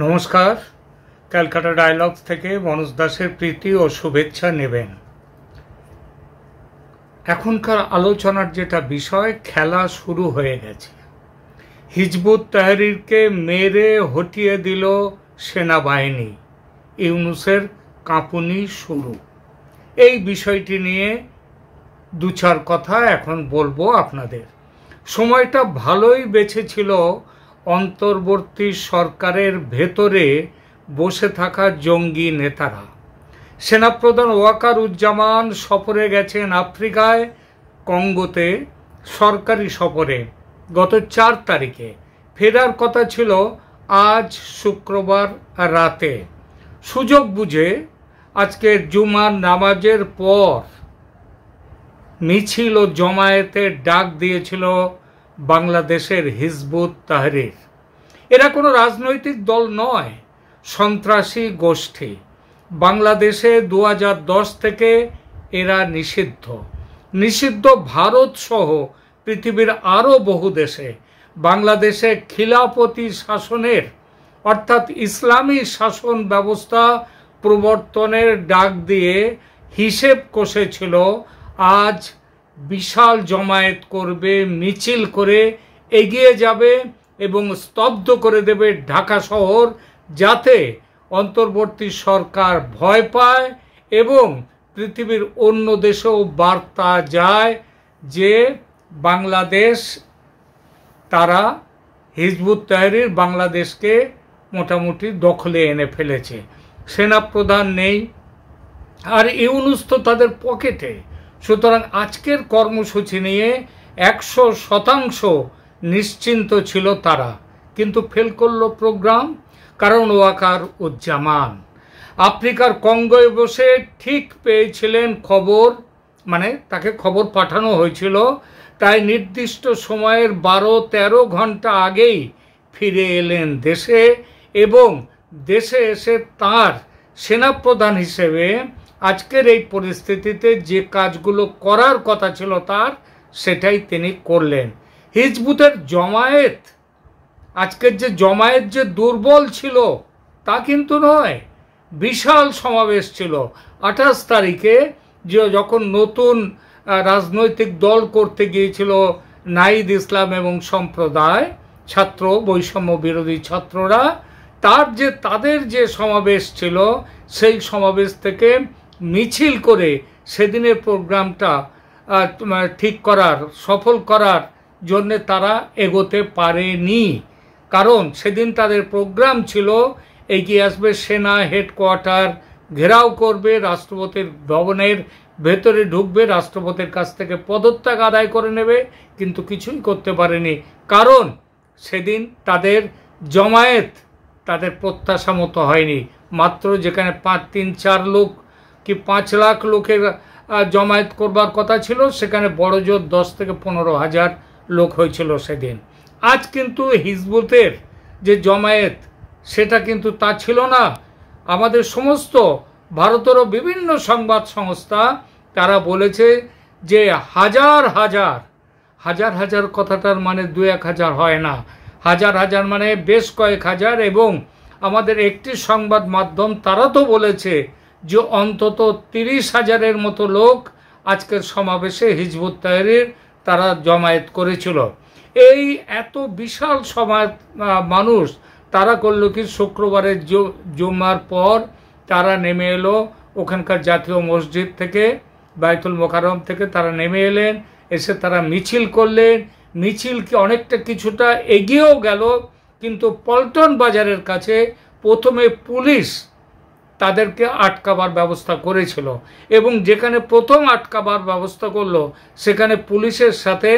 নমস্কার। ক্যালকাটা ডায়ালগস থেকে মনোজ দাসের প্রীতি ও শুভেচ্ছা নেবেন। এখনকার আলোচনার যেটা বিষয়, খেলা শুরু হয়ে গেছে। হিজবুত তাহরিরকে মেরে হটিয়ে দিল সেনাবাহিনী, ইউনূসের কাঁপুনি শুরু। এই বিষয়টি নিয়ে দু চার কথা এখন বলবো আপনাদের। সময়টা ভালোই বেঁচেছিল অন্তর্বর্তী সরকারের ভেতরে বসে থাকা জঙ্গি নেতারা। সেনাপ্রধান ওয়াকারুজ্জামান সফরে গেছেন আফ্রিকায়, কঙ্গোতে সরকারি সফরে গত 4 তারিখে। ফেরার কথা ছিল আজ শুক্রবার রাতে। সুযোগ বুঝে আজকে জুমার নামাজের পর মিছিল ও জমায়েতের ডাক দিয়েছিল বাংলাদেশের হিজবুত তাহরির। এরা কোনো রাজনৈতিক দল নয়, সন্ত্রাসী গোষ্ঠী। বাংলাদেশে 2010 থেকে এরা নিষিদ্ধ ভারত সহ পৃথিবীর আরও বহু দেশে। বাংলাদেশে খিলাফতি শাসনের অর্থাৎ ইসলামী শাসন ব্যবস্থা প্রবর্তনের ডাক দিয়ে হিসেব কষেছিল আজ বিশাল জমায়েত করবে, মিছিল করে এগিয়ে যাবে এবং স্তব্ধ করে দেবে ঢাকা শহর, যাতে অন্তর্বর্তী সরকার ভয় পায় এবং পৃথিবীর অন্য দেশেও বার্তা যায় যে বাংলাদেশ, তারা হিজবুত তাহরির বাংলাদেশকে মোটামুটি দখলে এনে ফেলেছে। সেনাপ্রধান নেই আর ইউনূস তো তাদের পকেটে। সুতরাং আজকের কর্মসূচি নিয়ে 100% নিশ্চিন্ত ছিল তারা, কিন্তু ফেল করলো প্রোগ্রাম। কারণ ওয়াকারুজ্জামান আফ্রিকার কঙ্গোয় বসে ঠিক পেয়েছিলেন খবর, মানে তাকে খবর পাঠানো হয়েছিল, তাই নির্দিষ্ট সময়ের 12-13 ঘন্টা আগেই ফিরে এলেন দেশে এবং দেশে এসে তার সেনাপ্রধান হিসেবে আজকের এই পরিস্থিতিতে যে কাজগুলো করার কথা ছিল তার, সেটাই তিনি করলেন। হিজবুতের জমায়েত, আজকের যে জমায়েত যে দুর্বল ছিল তা কিন্তু নয়, বিশাল সমাবেশ ছিল। 28 তারিখে যখন নতুন রাজনৈতিক দল করতে গিয়েছিল নাহিদ ইসলাম এবং সম্প্রদায় ছাত্র, বৈষম্য বিরোধী ছাত্ররা, তাদের যে সমাবেশ ছিল সেই সমাবেশ থেকে মিছিল করে সেদিনের প্রোগ্রামটা ঠিক করার, সফল করার জন্যে তারা এগোতে পারেনি। কারণ সেদিন তাদের প্রোগ্রাম ছিল এগিয়ে আসবে, সেনা হেডকোয়ার্টার ঘেরাও করবে, রাষ্ট্রপতির ভবনের ভেতরে ঢুকবে, রাষ্ট্রপতির কাছ থেকে পদত্যাগ আদায় করে নেবে, কিন্তু কিছুই করতে পারেনি। কারণ সেদিন তাদের জমায়েত তাদের প্রত্যাশা মতো হয়নি। মাত্র যেখানে 3-4 লোক কি 5 লাখ লোকের জমায়েত করবার কথা ছিল, সেখানে বড় জোর 10 থেকে 15 হাজার লোক হয়েছিল সেদিন। আজ কিন্তু হিজবুতের যে জমায়েত, সেটা কিন্তু তা ছিল না। আমাদের সমস্ত ভারতেরও বিভিন্ন সংবাদ সংস্থা তারা বলেছে যে হাজার হাজার কথাটার মানে 2-1 হাজার হয় না, হাজার মানে বেশ কয়েক হাজার। এবং আমাদের একটি সংবাদ মাধ্যম তারা তো বলেছে যে অন্তত 30,000-এর মতো লোক আজকের সমাবেশে হিজবুত তাহরির তারা জমায়েত করেছিল। এই এত বিশাল মানুষ তারা করলো কি, শুক্রবারের জুমার পর তারা নেমে এলো ওখানকার জাতীয় মসজিদ থেকে, বাইতুল মোকাররম থেকে তারা নেমে এলেন, এসে তারা মিছিল করলেন। মিছিল কি অনেকটা কিছুটা এগিয়েও গেল, কিন্তু পল্টন বাজারের কাছে প্রথমে পুলিশ তাদেরকে আটকাবার ব্যবস্থা করেছিল এবং যেখানে প্রথম আটকাবার ব্যবস্থা করলো সেখানে পুলিশের সাথে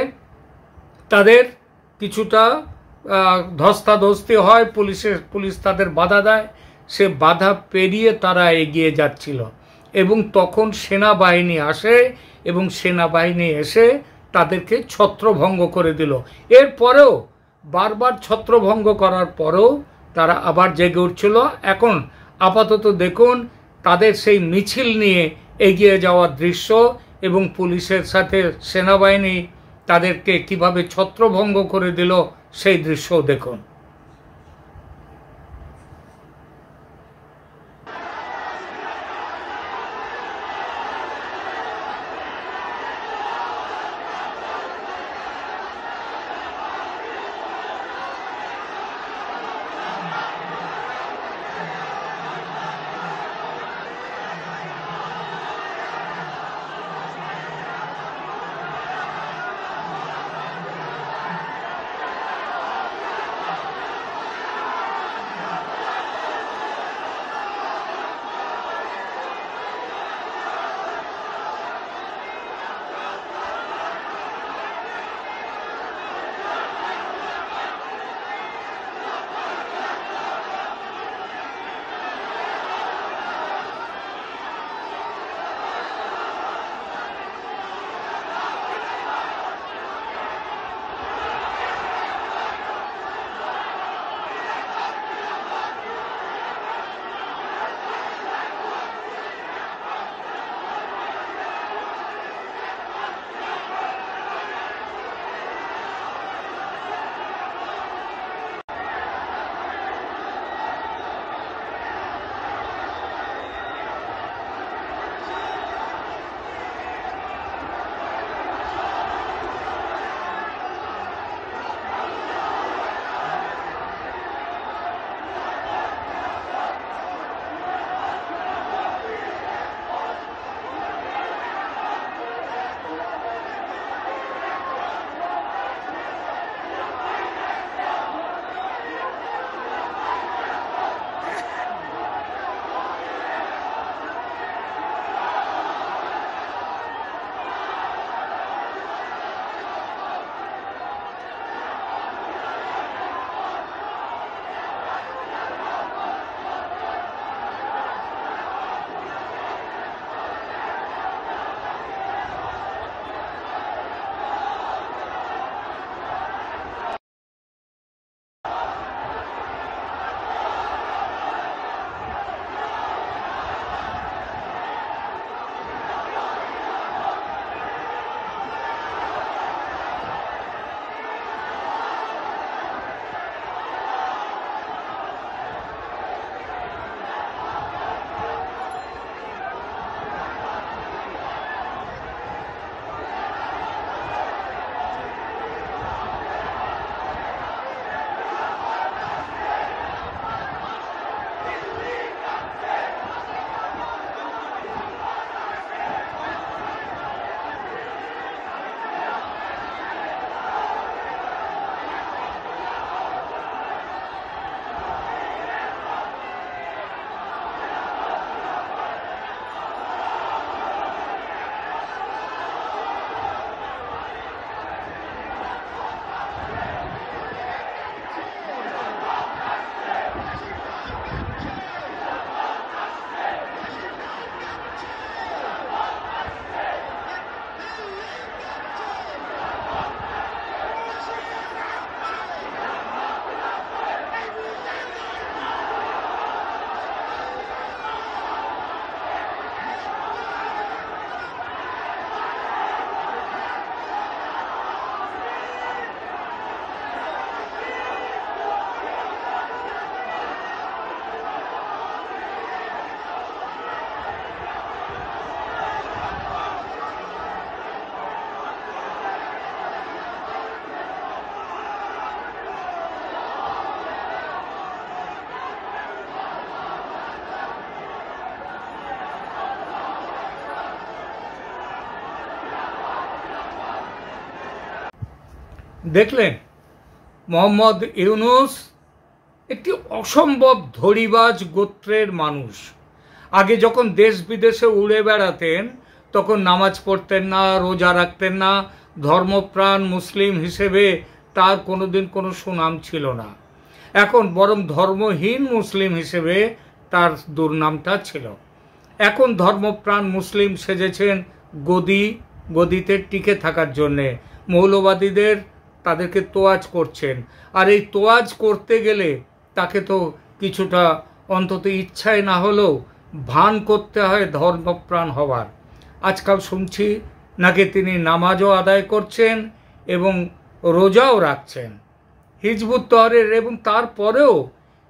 তাদের কিছুটা ধস্তাধস্তি হয়, পুলিশ তাদের বাধা দেয়। সে বাধা পেরিয়ে তারা এগিয়ে যাচ্ছিল এবং তখন সেনাবাহিনী আসে এবং সেনাবাহিনী এসে তাদেরকে ছত্রভঙ্গ করে দিল। এরপরেও বারবার ছত্রভঙ্গ করার পরেও তারা আবার জেগে উঠছিল। এখন আপাতত দেখুন তাদের সেই মিছিল নিয়ে এগিয়ে যাওয়ার দৃশ্য এবং পুলিশের সাথে সেনাবাহিনী তাদেরকে কিভাবে ছত্রভঙ্গ করে দিল সেই দৃশ্য দেখুন। দেখলেন মোহাম্মদ ইউনূস একটি অসম্ভব ধড়িবাজ গোত্রের মানুষ। আগে যখন দেশ বিদেশে উড়ে বেড়াতেন তখন নামাজ পড়তেন না, রোজা রাখতেন না, ধর্মপ্রাণ মুসলিম হিসেবে তার কোনোদিন কোনো সুনাম ছিল না। এখন বরং ধর্মহীন মুসলিম হিসেবে তার দুর্নামটা ছিল। এখন ধর্মপ্রাণ মুসলিম সেজেছেন গদিতে টিকে থাকার জন্যে। মৌলবাদীদের তাদেরকে তোয়াজ করছেন, আর এই তোয়াজ করতে গেলে তাকে তো কিছুটা অন্তত ইচ্ছায় না হলেও ভান করতে হয় ধর্মপ্রাণ হওয়ার। আজকাল শুনছি নাকি তিনি নামাজও আদায় করছেন এবং রোজাও রাখছেন, হিজবুত তহরির। এবং তারপরেও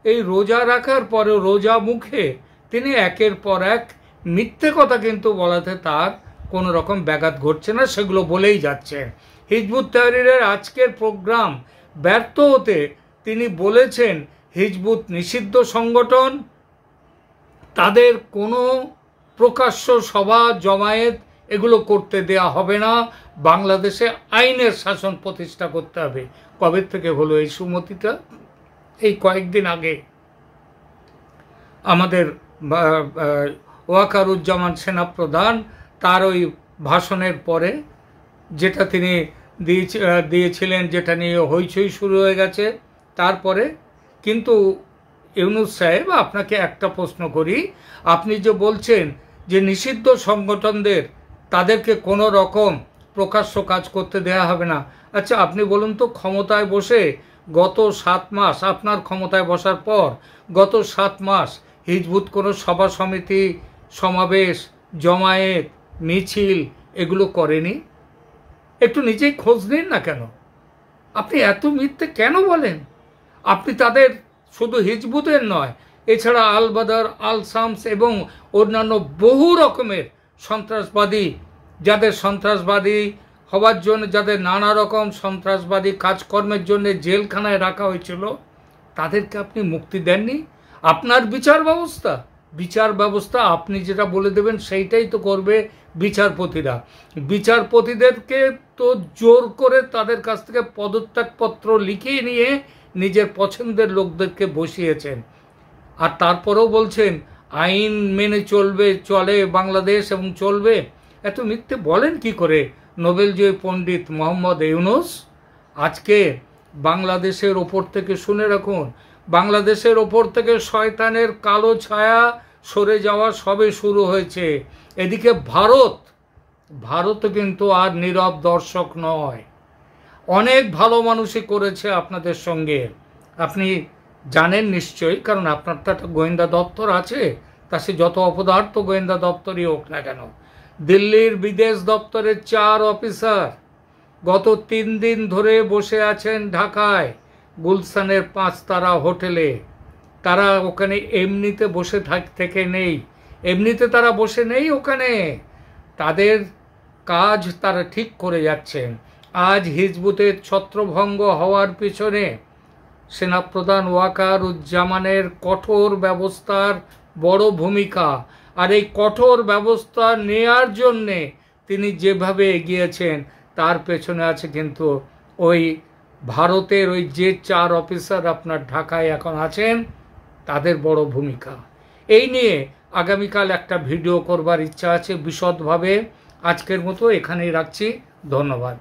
এই রোজা রাখার পরেও রোজা মুখে তিনি একের পর এক মিথ্যে কথা কিন্তু বলাতে তার কোনো রকম ব্যাঘাত ঘটছে না, সেগুলো বলেই যাচ্ছেন। হিজবুত তহরিরের আজকের প্রোগ্রাম ব্যর্থ হতে তিনি বলেছেন হিজবুত নিষিদ্ধ সংগঠন, তাদের কোনো প্রকাশ্য সভা জমায়েত এগুলো করতে দেয়া হবে না, বাংলাদেশে আইনের শাসন প্রতিষ্ঠা করতে হবে। কবে থেকে হলো এই সুমতিটা? এই কয়েকদিন আগে আমাদের ওয়াকারুজ্জামান সেনাপ্রধান তার ওই ভাষণের পরে যেটা তিনি দিয়েছিলেন, যেটা নিয়ে হইচই শুরু হয়ে গেছে। তারপরে কিন্তু ইউনূস সাহেব, আপনাকে একটা প্রশ্ন করি, আপনি যে বলছেন যে নিষিদ্ধ সংগঠনদের তাদেরকে কোনো রকম প্রকাশ্য কাজ করতে দেয়া হবে না, আচ্ছা আপনি বলুন তো, ক্ষমতায় বসে গত 7 মাস, আপনার ক্ষমতায় বসার পর গত 7 মাস হিজবুত কোনো সভা সমিতি, সমাবেশ, জমায়েত, মিছিল এগুলো করেনি? একটু নিজেই খোঁজ নিন না কেন? আপনি এত মিথ্যে কেন বলেন? আপনি তাদের শুধু হিজবুতের নয়, এছাড়া আল বাদার, আল শামস এবং অন্যান্য বহু রকমের সন্ত্রাসবাদী, যাদের সন্ত্রাসবাদী হওয়ার জন্য, যাদের নানা রকম সন্ত্রাসবাদী কাজকর্মের জন্য জেলখানায় রাখা হয়েছিল, তাদেরকে আপনি মুক্তি দেননি। আপনার বিচার ব্যবস্থা আপনি যেটা বলে দেবেন সেইটাই তো করবে বিচারপতিরা। বিচারপতিদেরকে তো জোর করে তাদের কাছ থেকে পদত্যাগপত্র লিখিয়ে নিয়ে নিজের পছন্দের লোকদেরকে বসিয়েছেন, আর তারপরেও বলছেন আইন মেনে চলে বাংলাদেশ এবং চলবে। এত মিথ্যে বলেন কি করে নোবেলজয়ী পণ্ডিত মোহাম্মদ ইউনূস? আজকে বাংলাদেশের ওপর থেকে, শুনে রাখুন, বাংলাদেশের ওপর থেকে শয়তানের কালো ছায়া সরে যাওয়া সবে শুরু হয়েছে। এদিকে ভারত কিন্তু আর নীরব দর্শক নয়, অনেক ভালো মানুষই করেছে আপনাদের সঙ্গে। আপনি জানেন নিশ্চয়ই, কারণ আপনার তো একটা গোয়েন্দা দপ্তর আছে, তা সে যত অপদার্থ গোয়েন্দা দপ্তরই হোক না কেন। দিল্লির বিদেশ দপ্তরের 4 অফিসার গত 3 দিন ধরে বসে আছেন ঢাকায় গুলশানের 5 তারা হোটেলে। তারা ওখানে এমনিতে বসে থেকে নেই, এমনিতে তারা বসে নেই ওখানে, তাদের কাজ তারা ঠিক করে যাচ্ছেন। আজ হিজবুতের ছত্রভঙ্গ হওয়ার পিছনে সেনাপ্রধান ওয়াকারুজ্জামানের কঠোর ব্যবস্থার বড় ভূমিকা। আর এই কঠোর ব্যবস্থা নেয়ার জন্যে তিনি যেভাবে এগিয়েছেন তার পেছনে আছে কিন্তু ওই ভারতের ওই যে 4 অফিসার আপনার ঢাকায় এখন আছেন, তাদের বড় ভূমিকা। এই নিয়ে আগামীকাল একটা ভিডিও করবার ইচ্ছা আছে বিশদভাবে। আজকের মতো এখানেই রাখছি, ধন্যবাদ।